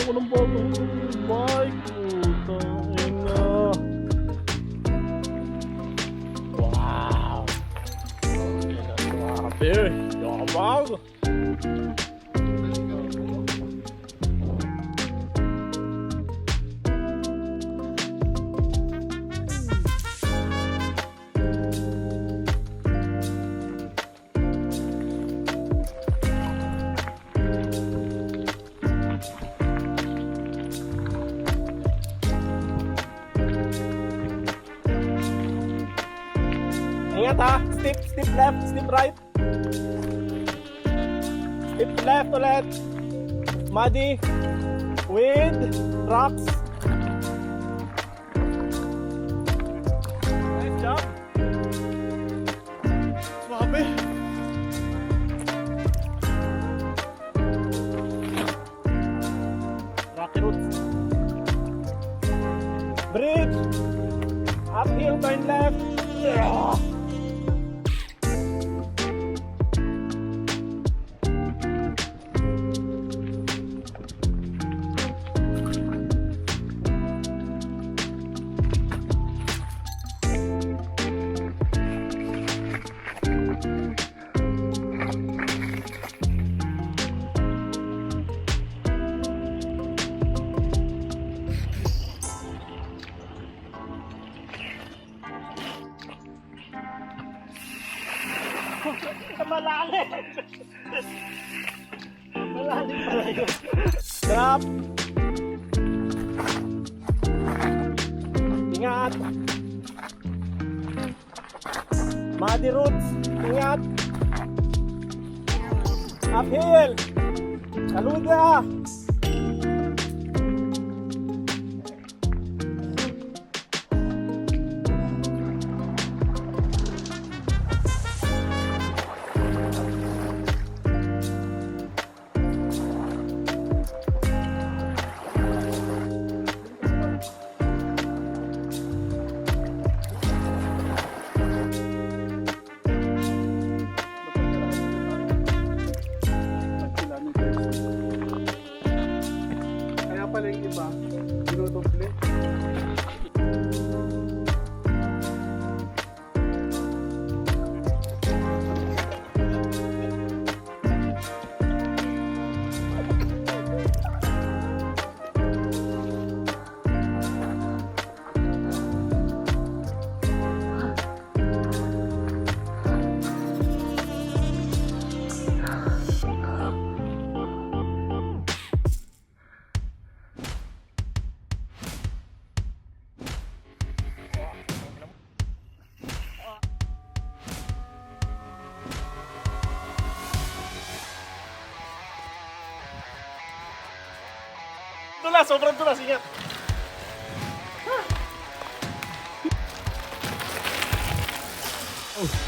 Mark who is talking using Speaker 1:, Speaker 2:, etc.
Speaker 1: ako ng bagong bike. Putang ina. Wow. Grabe. Yabang. Ingat ha, step left, step right. Step left ulit. Muddy. With rocks. Nice job. Swabe. Rocky roots. Bridge. Uphill, turn left. Yeah. Malalim. Malalim pala yun. Drop. Ingat. Muddy roots. Ingat. Uphill. Kaluda.
Speaker 2: Pala yung iba, dinudoble.
Speaker 1: Dulas, sobrang dulas. Ingat. Oh.